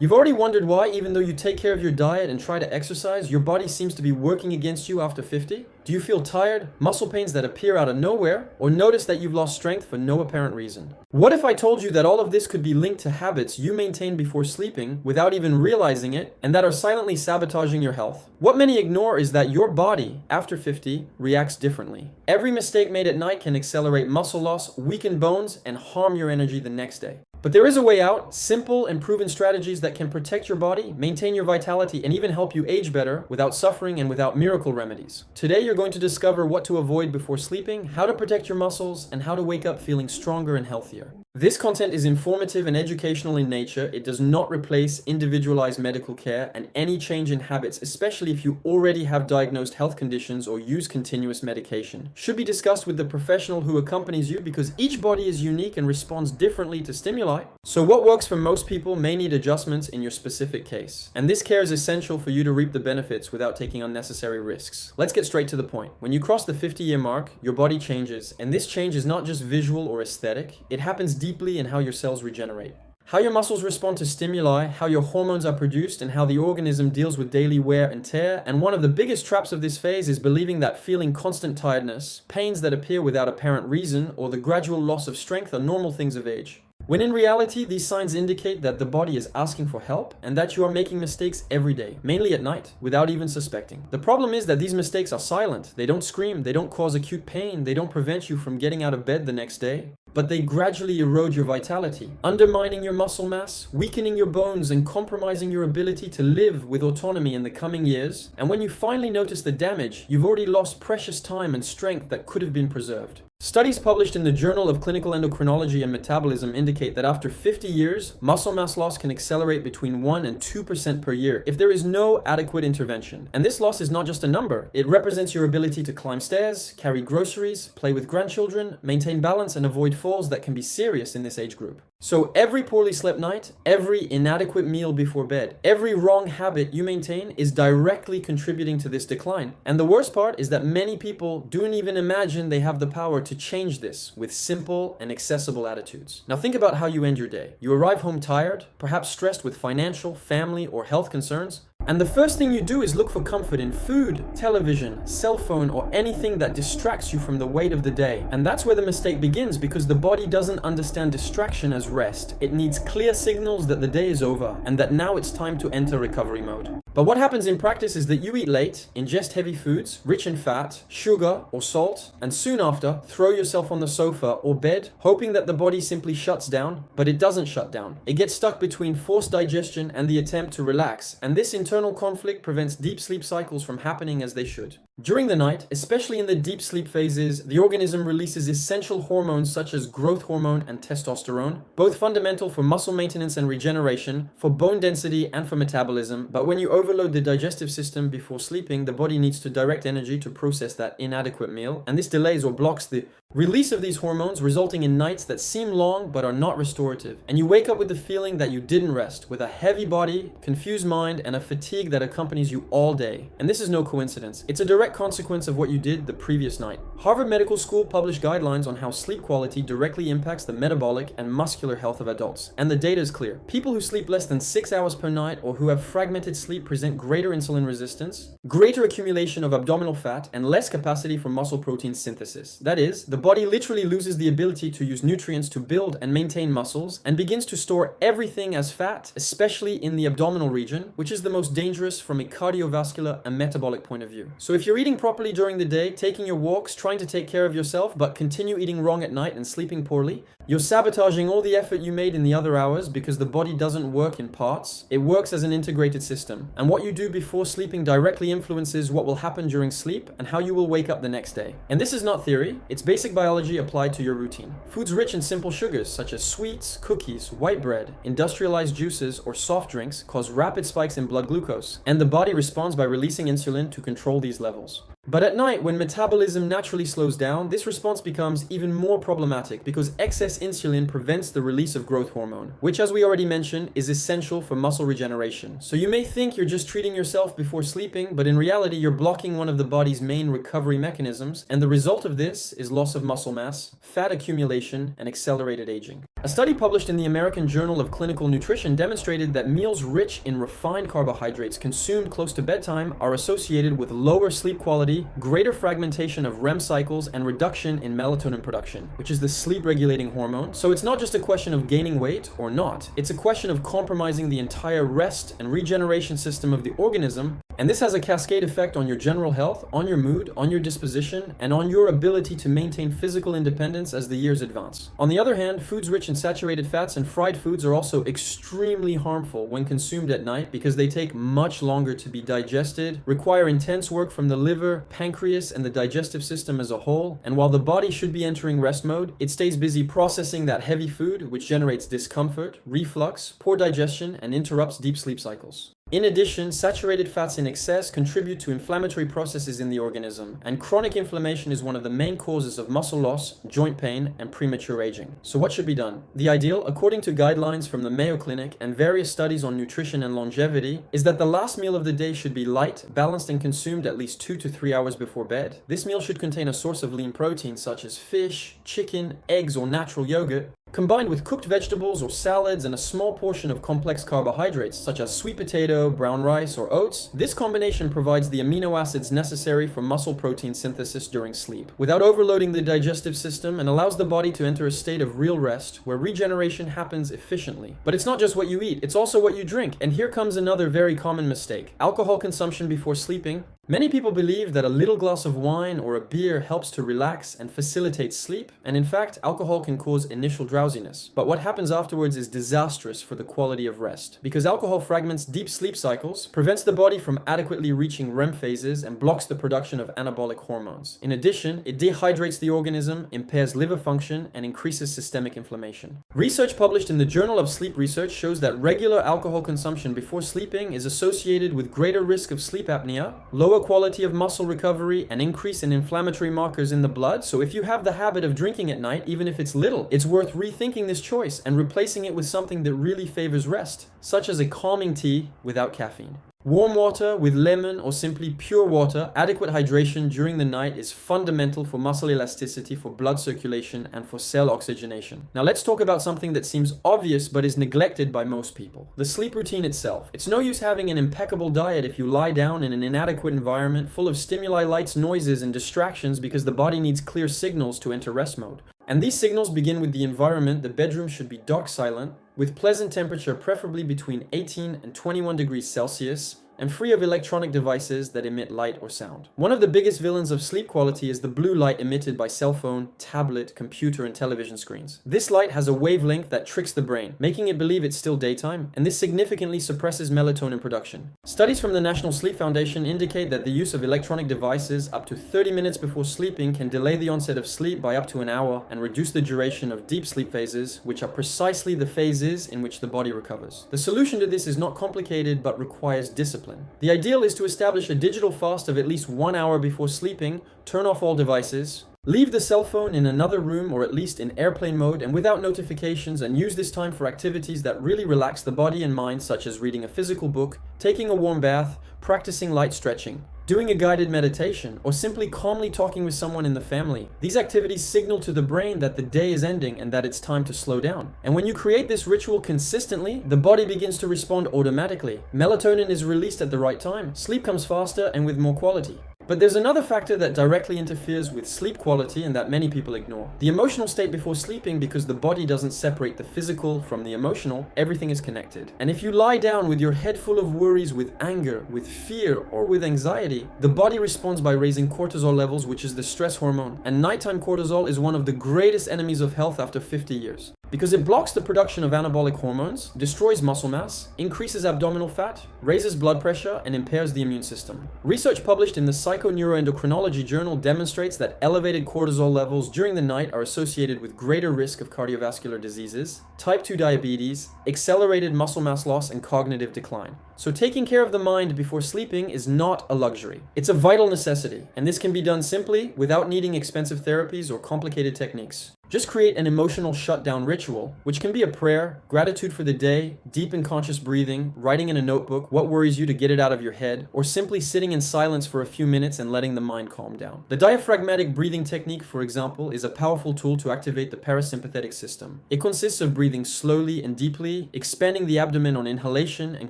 You've already wondered why, even though you take care of your diet and try to exercise, your body seems to be working against you after 50? Do you feel tired, muscle pains that appear out of nowhere, or notice that you've lost strength for no apparent reason? What if I told you that all of this could be linked to habits you maintain before sleeping without even realizing it, and that are silently sabotaging your health? What many ignore is that your body, after 50, reacts differently. Every mistake made at night can accelerate muscle loss, weaken bones, and harm your energy the next day. But there is a way out, simple and proven strategies that can protect your body, maintain your vitality, and even help you age better without suffering and without miracle remedies. Today you're going to discover what to avoid before sleeping, how to protect your muscles, and how to wake up feeling stronger and healthier. This content is informative and educational in nature. It does not replace individualized medical care, and any change in habits, especially if you already have diagnosed health conditions or use continuous medication, should be discussed with the professional who accompanies you, because each body is unique and responds differently to stimuli. So what works for most people may need adjustments in your specific case. And this care is essential for you to reap the benefits without taking unnecessary risks. Let's get straight to the point. When you cross the 50-year mark, your body changes, and this change is not just visual or aesthetic. It happens deeply in how your cells regenerate. How your muscles respond to stimuli, how your hormones are produced, and how the organism deals with daily wear and tear. And one of the biggest traps of this phase is believing that feeling constant tiredness, pains that appear without apparent reason, or the gradual loss of strength are normal things of age. When in reality, these signs indicate that the body is asking for help and that you are making mistakes every day, mainly at night, without even suspecting. The problem is that these mistakes are silent. They don't scream, they don't cause acute pain, they don't prevent you from getting out of bed the next day. But they gradually erode your vitality, undermining your muscle mass, weakening your bones, and compromising your ability to live with autonomy in the coming years. And when you finally notice the damage, you've already lost precious time and strength that could have been preserved. Studies published in the Journal of Clinical Endocrinology and Metabolism indicate that after 50 years, muscle mass loss can accelerate between 1 and 2% per year if there is no adequate intervention. And this loss is not just a number. It represents your ability to climb stairs, carry groceries, play with grandchildren, maintain balance, and avoid falls that can be serious in this age group. So every poorly slept night, every inadequate meal before bed, every wrong habit you maintain is directly contributing to this decline. And the worst part is that many people don't even imagine they have the power to change this with simple and accessible attitudes. Now think about how you end your day. You arrive home tired, perhaps stressed with financial, family, or health concerns. And the first thing you do is look for comfort in food, television, cell phone, or anything that distracts you from the weight of the day. And that's where the mistake begins, because the body doesn't understand distraction as rest. It needs clear signals that the day is over and that now it's time to enter recovery mode. But what happens in practice is that you eat late, ingest heavy foods, rich in fat, sugar, or salt, and soon after, throw yourself on the sofa or bed, hoping that the body simply shuts down, but it doesn't shut down. It gets stuck between forced digestion and the attempt to relax, and this internal conflict prevents deep sleep cycles from happening as they should. During the night, especially in the deep sleep phases, the organism releases essential hormones such as growth hormone and testosterone, both fundamental for muscle maintenance and regeneration, for bone density and for metabolism. But when you overload the digestive system before sleeping, the body needs to direct energy to process that inadequate meal, and this delays or blocks the release of these hormones, resulting in nights that seem long but are not restorative. And you wake up with the feeling that you didn't rest, with a heavy body, confused mind, and a fatigue that accompanies you all day. And this is no coincidence. It's a direct consequence of what you did the previous night. Harvard Medical School published guidelines on how sleep quality directly impacts the metabolic and muscular health of adults. And the data is clear. People who sleep less than 6 hours per night or who have fragmented sleep present greater insulin resistance, greater accumulation of abdominal fat, and less capacity for muscle protein synthesis. That is, the body literally loses the ability to use nutrients to build and maintain muscles and begins to store everything as fat, especially in the abdominal region, which is the most dangerous from a cardiovascular and metabolic point of view. So if you're eating properly during the day, taking your walks, trying to take care of yourself, but continue eating wrong at night and sleeping poorly, you're sabotaging all the effort you made in the other hours, because the body doesn't work in parts. It works as an integrated system. And what you do before sleeping directly influences what will happen during sleep and how you will wake up the next day. And this is not theory, it's basic biology applied to your routine. Foods rich in simple sugars such as sweets, cookies, white bread, industrialized juices, or soft drinks cause rapid spikes in blood glucose, and the body responds by releasing insulin to control these levels. But at night, when metabolism naturally slows down, this response becomes even more problematic because excess insulin prevents the release of growth hormone, which, as we already mentioned, is essential for muscle regeneration. So you may think you're just treating yourself before sleeping, but in reality, you're blocking one of the body's main recovery mechanisms, and the result of this is loss of muscle mass, fat accumulation, and accelerated aging. A study published in the American Journal of Clinical Nutrition demonstrated that meals rich in refined carbohydrates consumed close to bedtime are associated with lower sleep quality, greater fragmentation of REM cycles, and reduction in melatonin production, which is the sleep-regulating hormone. So it's not just a question of gaining weight or not, it's a question of compromising the entire rest and regeneration system of the organism, and this has a cascade effect on your general health, on your mood, on your disposition, and on your ability to maintain physical independence as the years advance. On the other hand, foods rich in saturated fats and fried foods are also extremely harmful when consumed at night because they take much longer to be digested, require intense work from the liver, pancreas, and the digestive system as a whole, and while the body should be entering rest mode, it stays busy processing that heavy food, which generates discomfort, reflux, poor digestion, and interrupts deep sleep cycles. In addition, saturated fats in excess contribute to inflammatory processes in the organism, and chronic inflammation is one of the main causes of muscle loss, joint pain, and premature aging. So what should be done? The ideal, according to guidelines from the Mayo Clinic and various studies on nutrition and longevity, is that the last meal of the day should be light, balanced, and consumed at least 2 to 3 hours before bed. This meal should contain a source of lean protein such as fish, chicken, eggs, or natural yogurt, combined with cooked vegetables or salads and a small portion of complex carbohydrates such as sweet potato, brown rice, or oats. This combination provides the amino acids necessary for muscle protein synthesis during sleep, without overloading the digestive system, and allows the body to enter a state of real rest where regeneration happens efficiently. But it's not just what you eat, it's also what you drink, and here comes another very common mistake: alcohol consumption before sleeping. Many people believe that a little glass of wine or a beer helps to relax and facilitate sleep, and in fact, alcohol can cause initial drowsiness. But what happens afterwards is disastrous for the quality of rest, because alcohol fragments deep sleep cycles, prevents the body from adequately reaching REM phases, and blocks the production of anabolic hormones. In addition, it dehydrates the organism, impairs liver function, and increases systemic inflammation. Research published in the Journal of Sleep Research shows that regular alcohol consumption before sleeping is associated with greater risk of sleep apnea, lower quality of muscle recovery, and increase in inflammatory markers in the blood. So if you have the habit of drinking at night, even if it's little, it's worth rethinking this choice and replacing it with something that really favors rest, such as a calming tea without caffeine. Warm water with lemon or simply pure water, adequate hydration during the night is fundamental for muscle elasticity, for blood circulation, and for cell oxygenation. Now let's talk about something that seems obvious but is neglected by most people: the sleep routine itself. It's no use having an impeccable diet if you lie down in an inadequate environment full of stimuli, lights, noises, and distractions, because the body needs clear signals to enter rest mode. And these signals begin with the environment. The bedroom should be dark, silent, with pleasant temperature, preferably between 18 and 21 degrees Celsius, and free of electronic devices that emit light or sound. One of the biggest villains of sleep quality is the blue light emitted by cell phone, tablet, computer, and television screens. This light has a wavelength that tricks the brain, making it believe it's still daytime, and this significantly suppresses melatonin production. Studies from the National Sleep Foundation indicate that the use of electronic devices up to 30 minutes before sleeping can delay the onset of sleep by up to an hour and reduce the duration of deep sleep phases, which are precisely the phases in which the body recovers. The solution to this is not complicated but requires discipline. The ideal is to establish a digital fast of at least 1 hour before sleeping, turn off all devices, leave the cell phone in another room or at least in airplane mode and without notifications, and use this time for activities that really relax the body and mind, such as reading a physical book, taking a warm bath, practicing light stretching, doing a guided meditation, or simply calmly talking with someone in the family. These activities signal to the brain that the day is ending and that it's time to slow down. And when you create this ritual consistently, the body begins to respond automatically. Melatonin is released at the right time, sleep comes faster and with more quality. But there's another factor that directly interferes with sleep quality and that many people ignore: the emotional state before sleeping. Because the body doesn't separate the physical from the emotional, everything is connected. And if you lie down with your head full of worries, with anger, with fear, or with anxiety, the body responds by raising cortisol levels, which is the stress hormone. And nighttime cortisol is one of the greatest enemies of health after 50 years. Because it blocks the production of anabolic hormones, destroys muscle mass, increases abdominal fat, raises blood pressure, and impairs the immune system. Research published in the Psychoneuroendocrinology journal demonstrates that elevated cortisol levels during the night are associated with greater risk of cardiovascular diseases, type 2 diabetes, accelerated muscle mass loss, and cognitive decline. So taking care of the mind before sleeping is not a luxury. It's a vital necessity, and this can be done simply without needing expensive therapies or complicated techniques. Just create an emotional shutdown ritual, which can be a prayer, gratitude for the day, deep and conscious breathing, writing in a notebook what worries you to get it out of your head, or simply sitting in silence for a few minutes and letting the mind calm down. The diaphragmatic breathing technique, for example, is a powerful tool to activate the parasympathetic system. It consists of breathing slowly and deeply, expanding the abdomen on inhalation and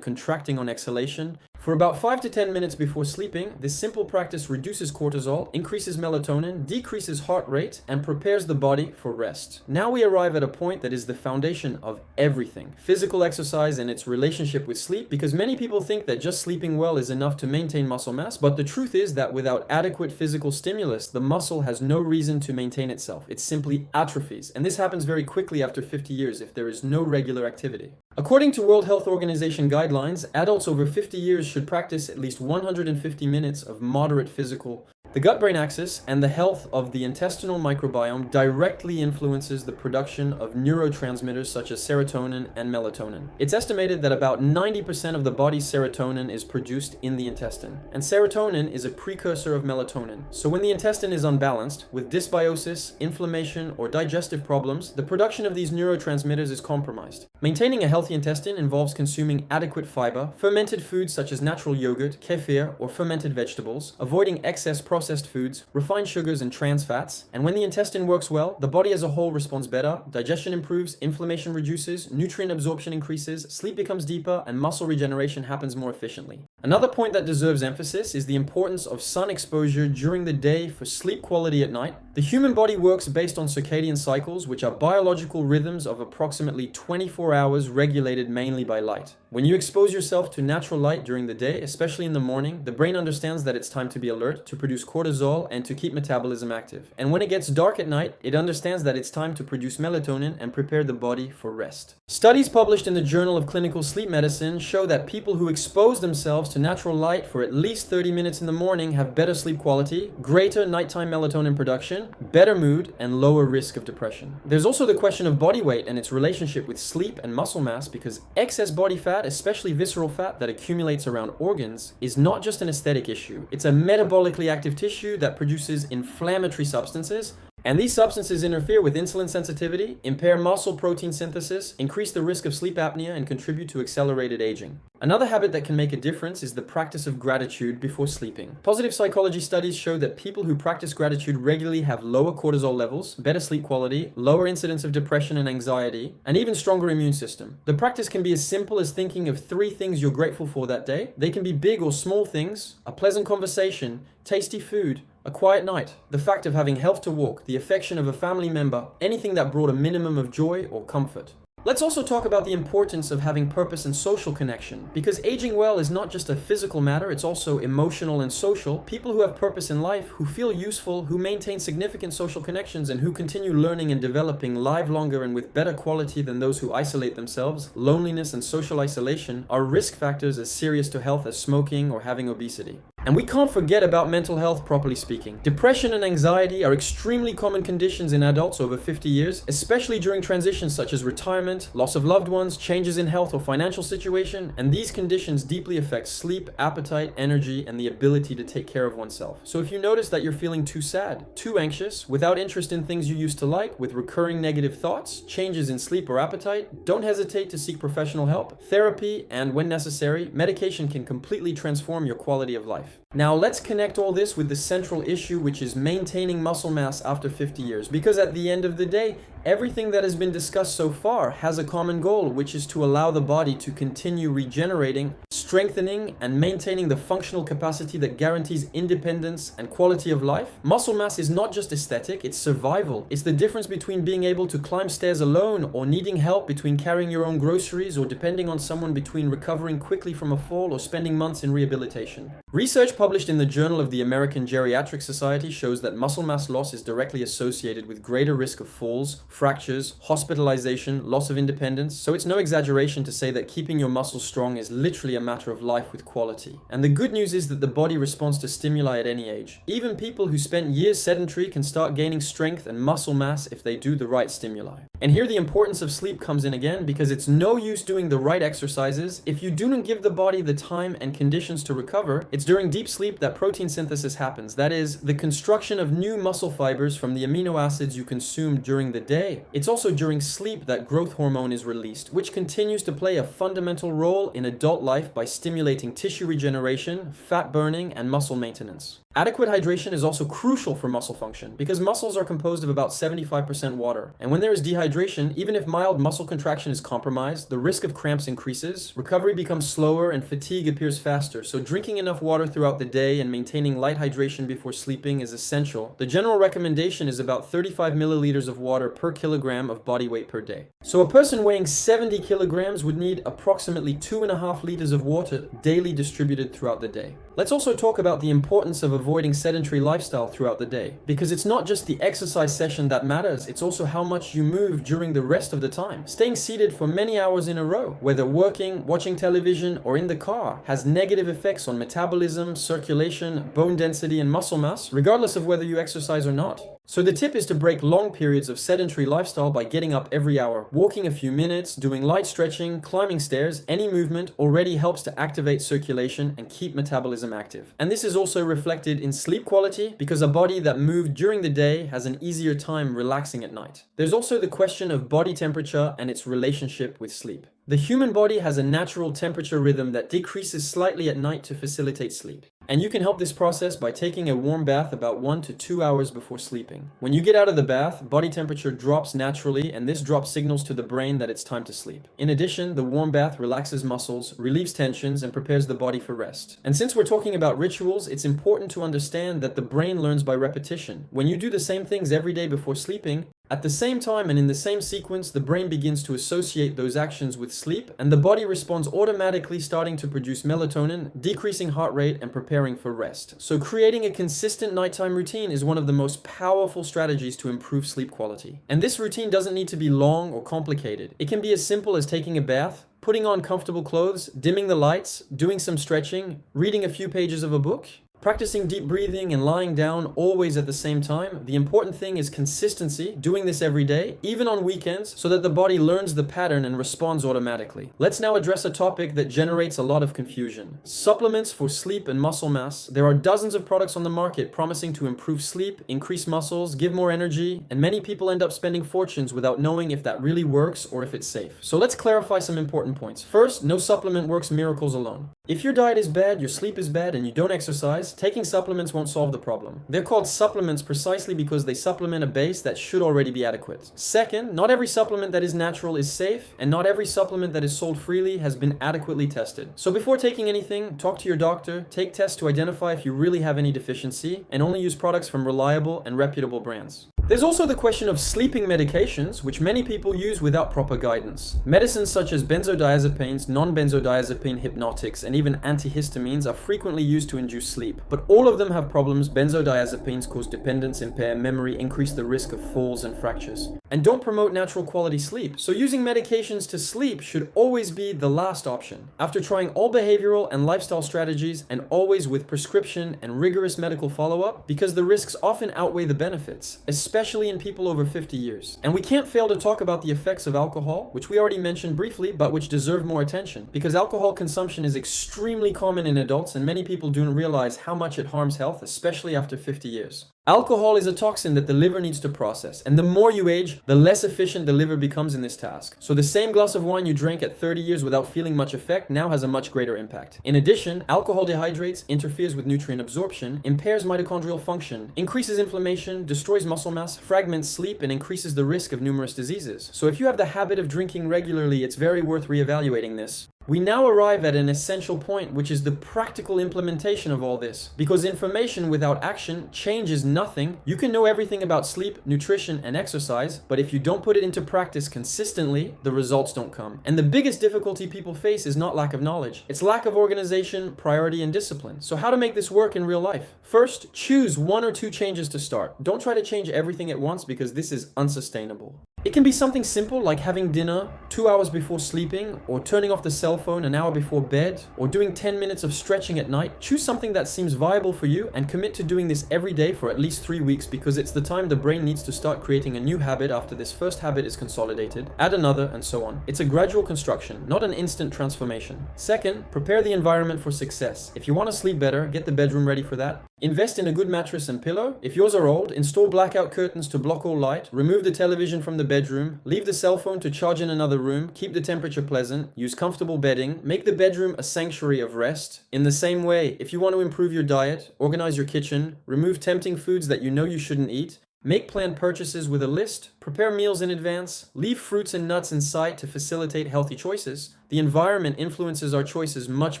contracting on exhalation. For about 5 to 10 minutes before sleeping, this simple practice reduces cortisol, increases melatonin, decreases heart rate, and prepares the body for rest. Now we arrive at a point that is the foundation of everything: physical exercise and its relationship with sleep, because many people think that just sleeping well is enough to maintain muscle mass, but the truth is that without adequate physical stimulus, the muscle has no reason to maintain itself. It simply atrophies, and this happens very quickly after 50 years if there is no regular activity. According to World Health Organization guidelines, adults over 50 years should practice at least 150 minutes of moderate physical. The gut-brain axis and the health of the intestinal microbiome directly influences the production of neurotransmitters such as serotonin and melatonin. It's estimated that about 90% of the body's serotonin is produced in the intestine, and serotonin is a precursor of melatonin. So when the intestine is unbalanced, with dysbiosis, inflammation, or digestive problems, the production of these neurotransmitters is compromised. Maintaining a healthy intestine involves consuming adequate fiber, fermented foods such as natural yogurt, kefir, or fermented vegetables, avoiding excess processed foods, refined sugars, and trans fats. And when the intestine works well, the body as a whole responds better, digestion improves, inflammation reduces, nutrient absorption increases, sleep becomes deeper, and muscle regeneration happens more efficiently. Another point that deserves emphasis is the importance of sun exposure during the day for sleep quality at night. The human body works based on circadian cycles, which are biological rhythms of approximately 24 hours regulated mainly by light. When you expose yourself to natural light during the day, especially in the morning, the brain understands that it's time to be alert, to produce cortisol, and to keep metabolism active. And when it gets dark at night, it understands that it's time to produce melatonin and prepare the body for rest. Studies published in the Journal of Clinical Sleep Medicine show that people who expose themselves to natural light for at least 30 minutes in the morning have better sleep quality, greater nighttime melatonin production, better mood, and lower risk of depression. There's also the question of body weight and its relationship with sleep and muscle mass, because excess body fat, especially visceral fat that accumulates around organs, is not just an aesthetic issue. It's a metabolically active tissue that produces inflammatory substances, and these substances interfere with insulin sensitivity, impair muscle protein synthesis, increase the risk of sleep apnea, and contribute to accelerated aging. Another habit that can make a difference is the practice of gratitude before sleeping. Positive psychology studies show that people who practice gratitude regularly have lower cortisol levels, better sleep quality, lower incidence of depression and anxiety, and even stronger immune system. The practice can be as simple as thinking of 3 things you're grateful for that day. They can be big or small things: a pleasant conversation, tasty food, a quiet night, the fact of having health to walk, the affection of a family member, anything that brought a minimum of joy or comfort. Let's also talk about the importance of having purpose and social connection, because aging well is not just a physical matter, it's also emotional and social. People who have purpose in life, who feel useful, who maintain significant social connections, and who continue learning and developing live longer and with better quality than those who isolate themselves. Loneliness and social isolation are risk factors as serious to health as smoking or having obesity. And we can't forget about mental health, properly speaking. Depression and anxiety are extremely common conditions in adults over 50 years, especially during transitions such as retirement, loss of loved ones, changes in health or financial situation, and these conditions deeply affect sleep, appetite, energy, and the ability to take care of oneself. So if you notice that you're feeling too sad, too anxious, without interest in things you used to like, with recurring negative thoughts, changes in sleep or appetite, don't hesitate to seek professional help. Therapy, and when necessary, medication can completely transform your quality of life. Now let's connect all this with the central issue, which is maintaining muscle mass after 50 years. Because at the end of the day, everything that has been discussed so far has a common goal, which is to allow the body to continue regenerating, strengthening, and maintaining the functional capacity that guarantees independence and quality of life. Muscle mass is not just aesthetic, it's survival. It's the difference between being able to climb stairs alone or needing help, between carrying your own groceries or depending on someone, between recovering quickly from a fall or spending months in rehabilitation. Research published in the Journal of the American Geriatric Society shows that muscle mass loss is directly associated with greater risk of falls, fractures, hospitalization, loss of independence. So it's no exaggeration to say that keeping your muscles strong is literally a matter of life with quality. And the good news is that the body responds to stimuli at any age. Even people who spent years sedentary can start gaining strength and muscle mass if they do the right stimuli. And here the importance of sleep comes in again, because it's no use doing the right exercises if you do not give the body the time and conditions to recover. It's during deep sleep that protein synthesis happens. That is, the construction of new muscle fibers from the amino acids you consume during the day. It's also during sleep that growth hormone is released, which continues to play a fundamental role in adult life by stimulating tissue regeneration, fat burning, and muscle maintenance. Adequate hydration is also crucial for muscle function because muscles are composed of about 75% water. And when there is dehydration, even if mild muscle contraction is compromised, the risk of cramps increases, recovery becomes slower, and fatigue appears faster. So drinking enough water throughout the day and maintaining light hydration before sleeping is essential. The general recommendation is about 35 milliliters of water per kilogram of body weight per day. So a person weighing 70 kilograms would need approximately 2.5 liters of water daily distributed throughout the day. Let's also talk about the importance of avoiding sedentary lifestyle throughout the day, because it's not just the exercise session that matters, it's also how much you move during the rest of the time. Staying seated for many hours in a row, whether working, watching television, or in the car, has negative effects on metabolism, circulation, bone density, and muscle mass, regardless of whether you exercise or not. So the tip is to break long periods of sedentary lifestyle by getting up every hour, walking a few minutes, doing light stretching, climbing stairs. Any movement already helps to activate circulation and keep metabolism active. And this is also reflected in sleep quality, because a body that moved during the day has an easier time relaxing at night. There's also the question of body temperature and its relationship with sleep. The human body has a natural temperature rhythm that decreases slightly at night to facilitate sleep. And you can help this process by taking a warm bath about 1 to 2 hours before sleeping. When you get out of the bath, body temperature drops naturally, and this drop signals to the brain that it's time to sleep. In addition, the warm bath relaxes muscles, relieves tensions, and prepares the body for rest. And since we're talking about rituals, it's important to understand that the brain learns by repetition. When you do the same things every day before sleeping, at the same time and in the same sequence, the brain begins to associate those actions with sleep, and the body responds automatically, starting to produce melatonin, decreasing heart rate, and preparing for rest. So creating a consistent nighttime routine is one of the most powerful strategies to improve sleep quality. And this routine doesn't need to be long or complicated. It can be as simple as taking a bath, putting on comfortable clothes, dimming the lights, doing some stretching, reading a few pages of a book, practicing deep breathing, and lying down always at the same time. The important thing is consistency, doing this every day, even on weekends, so that the body learns the pattern and responds automatically. Let's now address a topic that generates a lot of confusion: supplements for sleep and muscle mass. There are dozens of products on the market promising to improve sleep, increase muscles, give more energy, and many people end up spending fortunes without knowing if that really works or if it's safe. So let's clarify some important points. First, no supplement works miracles alone. If your diet is bad, your sleep is bad, and you don't exercise, taking supplements won't solve the problem. They're called supplements precisely because they supplement a base that should already be adequate. Second, not every supplement that is natural is safe, and not every supplement that is sold freely has been adequately tested. So before taking anything, talk to your doctor, take tests to identify if you really have any deficiency, and only use products from reliable and reputable brands. There's also the question of sleeping medications, which many people use without proper guidance. Medicines such as benzodiazepines, non-benzodiazepine hypnotics, and even antihistamines are frequently used to induce sleep, but all of them have problems. Benzodiazepines cause dependence, impair memory, increase the risk of falls and fractures, and don't promote natural quality sleep. So using medications to sleep should always be the last option. After trying all behavioral and lifestyle strategies, and always with prescription and rigorous medical follow-up, because the risks often outweigh the benefits, especially in people over 50 years. And we can't fail to talk about the effects of alcohol, which we already mentioned briefly, but which deserve more attention, because alcohol consumption is extremely common in adults, and many people don't realize how much it harms health, especially after 50 years. Alcohol is a toxin that the liver needs to process, and the more you age, the less efficient the liver becomes in this task. So the same glass of wine you drank at 30 years without feeling much effect now has a much greater impact. In addition, alcohol dehydrates, interferes with nutrient absorption, impairs mitochondrial function, increases inflammation, destroys muscle mass, fragments sleep, and increases the risk of numerous diseases. So if you have the habit of drinking regularly, it's very worth reevaluating this. We now arrive at an essential point, which is the practical implementation of all this. Because information without action changes nothing. You can know everything about sleep, nutrition, and exercise, but if you don't put it into practice consistently, the results don't come. And the biggest difficulty people face is not lack of knowledge. It's lack of organization, priority, and discipline. So how to make this work in real life? First, choose 1 or 2 changes to start. Don't try to change everything at once, because this is unsustainable. It can be something simple like having dinner 2 hours before sleeping, or turning off the cell phone an hour before bed, or doing 10 minutes of stretching at night. Choose something that seems viable for you and commit to doing this every day for at least 3 weeks, because it's the time the brain needs to start creating a new habit after this first habit is consolidated. Add another, and so on. It's a gradual construction, not an instant transformation. Second, prepare the environment for success. If you want to sleep better, get the bedroom ready for that. Invest in a good mattress and pillow. If yours are old, install blackout curtains to block all light. Remove the television from the bedroom. Leave the cell phone to charge in another room. Keep the temperature pleasant. Use comfortable bedding. Make the bedroom a sanctuary of rest. In the same way, if you want to improve your diet, organize your kitchen, remove tempting foods that you know you shouldn't eat, make planned purchases with a list, prepare meals in advance, leave fruits and nuts in sight to facilitate healthy choices. The environment influences our choices much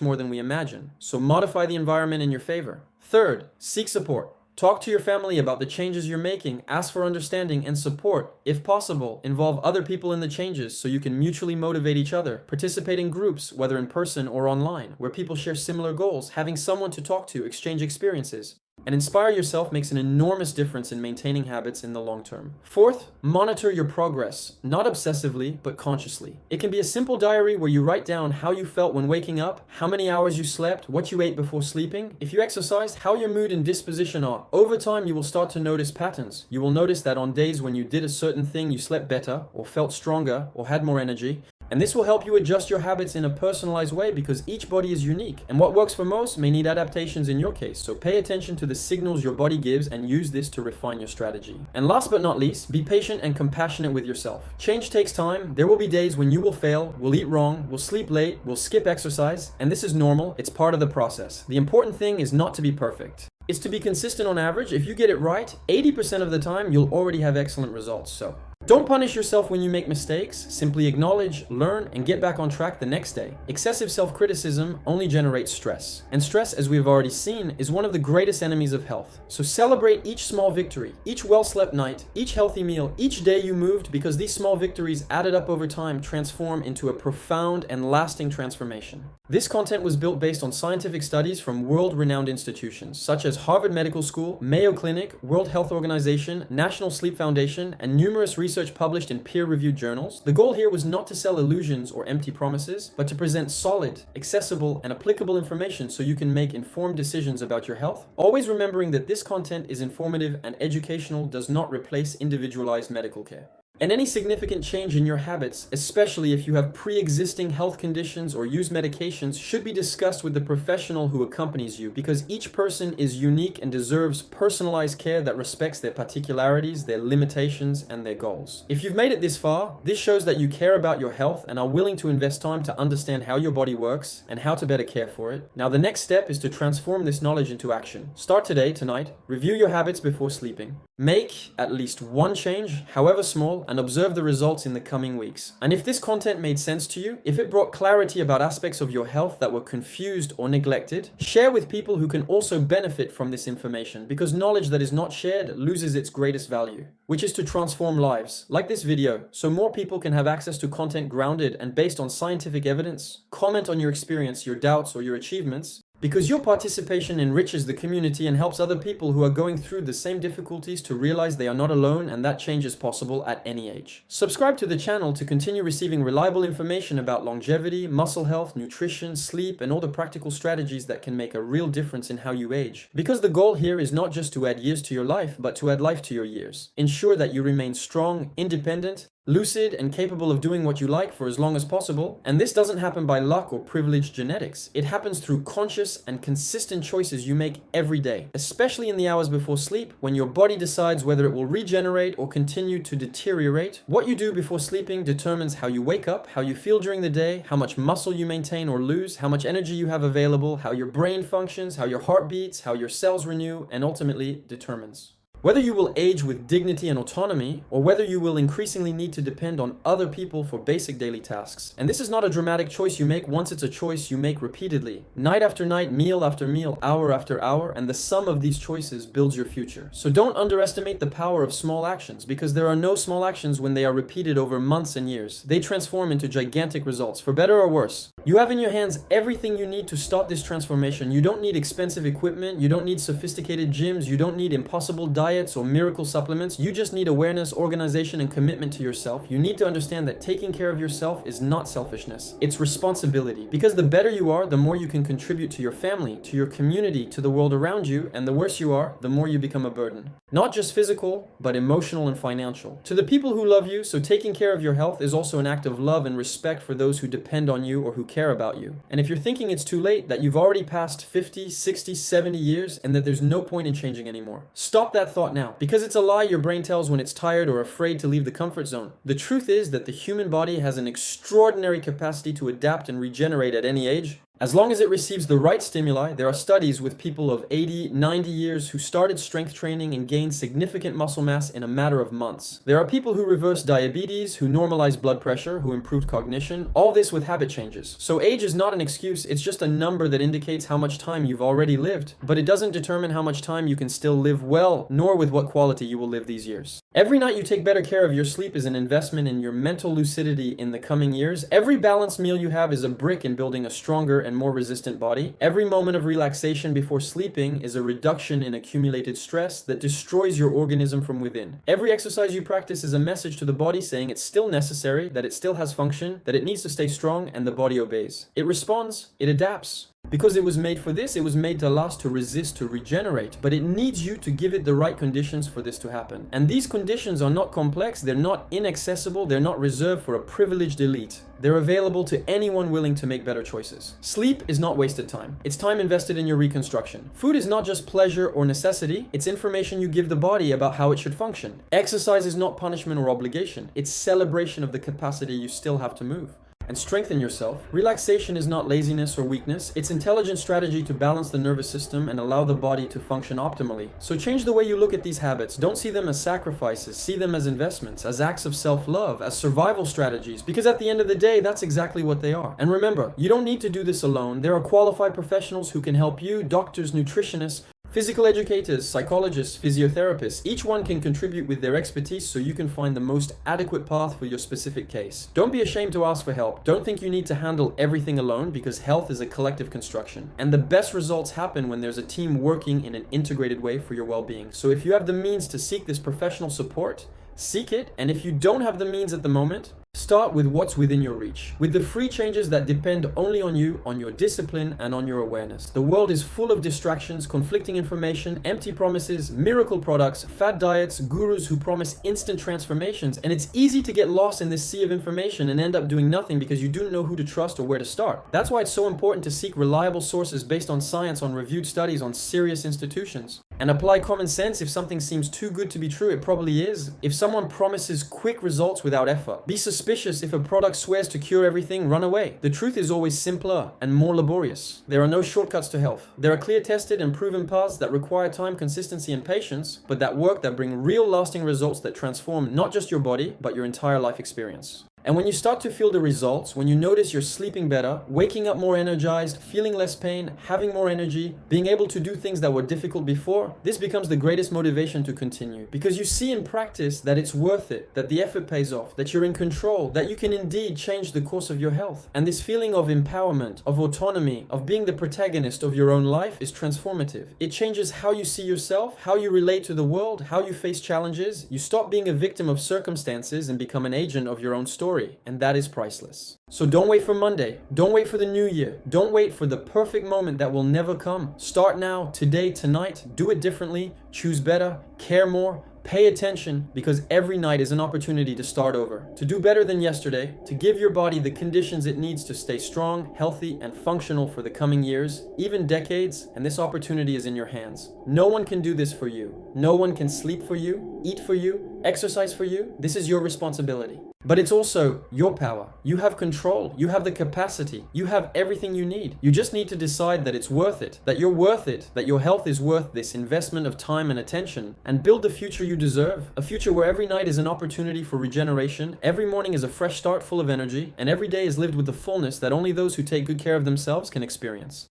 more than we imagine, so modify the environment in your favor. Third, seek support. Talk to your family about the changes you're making, ask for understanding and support. If possible, involve other people in the changes so you can mutually motivate each other. Participate in groups, whether in person or online, where people share similar goals. Having someone to talk to, exchange experiences, and inspire yourself makes an enormous difference in maintaining habits in the long term. Fourth, monitor your progress, not obsessively, but consciously. It can be a simple diary where you write down how you felt when waking up, how many hours you slept, what you ate before sleeping, if you exercised, how your mood and disposition are. Over time, you will start to notice patterns. You will notice that on days when you did a certain thing, you slept better, or felt stronger, or had more energy. And this will help you adjust your habits in a personalized way, because each body is unique, and what works for most may need adaptations in your case. So pay attention to the signals your body gives and use this to refine your strategy. And last but not least, be patient and compassionate with yourself. Change takes time. There will be days when you will fail, will eat wrong, will sleep late, will skip exercise, and this is normal. It's part of the process. The important thing is not to be perfect. It's to be consistent on average. If you get it right, 80% of the time, you'll already have excellent results. So don't punish yourself when you make mistakes. Simply acknowledge, learn, and get back on track the next day. Excessive self-criticism only generates stress. And stress, as we've already seen, is one of the greatest enemies of health. So celebrate each small victory, each well-slept night, each healthy meal, each day you moved, because these small victories added up over time transform into a profound and lasting transformation. This content was built based on scientific studies from world-renowned institutions, such as Harvard Medical School, Mayo Clinic, World Health Organization, National Sleep Foundation, and numerous research published in peer-reviewed journals. The goal here was not to sell illusions or empty promises, but to present solid, accessible, and applicable information so you can make informed decisions about your health. Always remembering that this content is informative and educational, does not replace individualized medical care. And any significant change in your habits, especially if you have pre-existing health conditions or use medications, should be discussed with the professional who accompanies you, because each person is unique and deserves personalized care that respects their particularities, their limitations, and their goals. If you've made it this far, this shows that you care about your health and are willing to invest time to understand how your body works and how to better care for it. Now, the next step is to transform this knowledge into action. Start today, tonight. Review your habits before sleeping. Make at least one change, however small, and observe the results in the coming weeks. And if this content made sense to you, if it brought clarity about aspects of your health that were confused or neglected, share with people who can also benefit from this information, because knowledge that is not shared loses its greatest value, which is to transform lives, like this video, so more people can have access to content grounded and based on scientific evidence. Comment on your experience, your doubts, or your achievements, because your participation enriches the community and helps other people who are going through the same difficulties to realize they are not alone, and that change is possible at any age. Subscribe to the channel to continue receiving reliable information about longevity, muscle health, nutrition, sleep, and all the practical strategies that can make a real difference in how you age. Because the goal here is not just to add years to your life, but to add life to your years. Ensure that you remain strong, independent, lucid, and capable of doing what you like for as long as possible. And this doesn't happen by luck or privileged genetics. It happens through conscious and consistent choices you make every day, especially in the hours before sleep, when your body decides whether it will regenerate or continue to deteriorate. What you do before sleeping determines how you wake up, how you feel during the day, how much muscle you maintain or lose, how much energy you have available, how your brain functions, how your heart beats, how your cells renew, and ultimately determines whether you will age with dignity and autonomy, or whether you will increasingly need to depend on other people for basic daily tasks. And this is not a dramatic choice you make once, it's a choice you make repeatedly, night after night, meal after meal, hour after hour, and the sum of these choices builds your future. So don't underestimate the power of small actions, because there are no small actions when they are repeated over months and years. They transform into gigantic results, for better or worse. You have in your hands everything you need to start this transformation. You don't need expensive equipment, you don't need sophisticated gyms, you don't need impossible diets, diets or miracle supplements. You just need awareness, organization, and commitment to yourself. You need to understand that taking care of yourself is not selfishness. It's responsibility. Because the better you are, the more you can contribute to your family, to your community, to the world around you, and the worse you are, the more you become a burden. Not just physical, but emotional and financial. To the people who love you, so taking care of your health is also an act of love and respect for those who depend on you or who care about you. And if you're thinking it's too late, that you've already passed 50, 60, 70 years, and that there's no point in changing anymore, stop that thought now. Because it's a lie your brain tells when it's tired or afraid to leave the comfort zone. The truth is that the human body has an extraordinary capacity to adapt and regenerate at any age, as long as it receives the right stimuli. There are studies with people of 80, 90 years who started strength training and gained significant muscle mass in a matter of months. There are people who reversed diabetes, who normalized blood pressure, who improved cognition, all this with habit changes. So age is not an excuse, it's just a number that indicates how much time you've already lived, but it doesn't determine how much time you can still live well, nor with what quality you will live these years. Every night you take better care of your sleep is an investment in your mental lucidity in the coming years. Every balanced meal you have is a brick in building a stronger and more resistant body. Every moment of relaxation before sleeping is a reduction in accumulated stress that destroys your organism from within. Every exercise you practice is a message to the body saying it's still necessary, that it still has function, that it needs to stay strong, and the body obeys. It responds, it adapts. Because it was made for this, it was made to last, to resist, to regenerate. But it needs you to give it the right conditions for this to happen. And these conditions are not complex, they're not inaccessible, they're not reserved for a privileged elite. They're available to anyone willing to make better choices. Sleep is not wasted time. It's time invested in your reconstruction. Food is not just pleasure or necessity, it's information you give the body about how it should function. Exercise is not punishment or obligation, it's celebration of the capacity you still have to move and strengthen yourself. Relaxation is not laziness or weakness, it's intelligent strategy to balance the nervous system and allow the body to function optimally. So change the way you look at these habits. Don't see them as sacrifices, see them as investments, as acts of self-love, as survival strategies, because at the end of the day, that's exactly what they are. And remember, you don't need to do this alone. There are qualified professionals who can help you, doctors, nutritionists, physical educators, psychologists, physiotherapists. Each one can contribute with their expertise so you can find the most adequate path for your specific case. Don't be ashamed to ask for help. Don't think you need to handle everything alone, because health is a collective construction. And the best results happen when there's a team working in an integrated way for your well-being. So if you have the means to seek this professional support, seek it. And if you don't have the means at the moment, start with what's within your reach, with the free changes that depend only on you, on your discipline, and on your awareness. The world is full of distractions, conflicting information, empty promises, miracle products, fad diets, gurus who promise instant transformations, and it's easy to get lost in this sea of information and end up doing nothing because you don't know who to trust or where to start. That's why it's so important to seek reliable sources based on science, on reviewed studies, on serious institutions. And apply common sense. If something seems too good to be true, it probably is. If someone promises quick results without effort, be suspicious. If a product swears to cure everything, run away. The truth is always simpler and more laborious. There are no shortcuts to health. There are clear, tested, and proven paths that require time, consistency, and patience, but that work, that bring real lasting results that transform not just your body, but your entire life experience. And when you start to feel the results, when you notice you're sleeping better, waking up more energized, feeling less pain, having more energy, being able to do things that were difficult before, this becomes the greatest motivation to continue. Because you see in practice that it's worth it, that the effort pays off, that you're in control, that you can indeed change the course of your health. And this feeling of empowerment, of autonomy, of being the protagonist of your own life is transformative. It changes how you see yourself, how you relate to the world, how you face challenges. You stop being a victim of circumstances and become an agent of your own story. And that is priceless. So don't wait for Monday. Don't wait for the new year. Don't wait for the perfect moment that will never come. Start now, today, tonight. Do it differently. Choose better. Care more. Pay attention, because every night is an opportunity to start over, to do better than yesterday, to give your body the conditions it needs to stay strong, healthy, and functional for the coming years, even decades, and this opportunity is in your hands. No one can do this for you. No one can sleep for you, eat for you, exercise for you. This is your responsibility. But it's also your power. You have control. You have the capacity. You have everything you need. You just need to decide that it's worth it, that you're worth it, that your health is worth this investment of time and attention, and build the future you deserve. A future where every night is an opportunity for regeneration, every morning is a fresh start full of energy, and every day is lived with the fullness that only those who take good care of themselves can experience.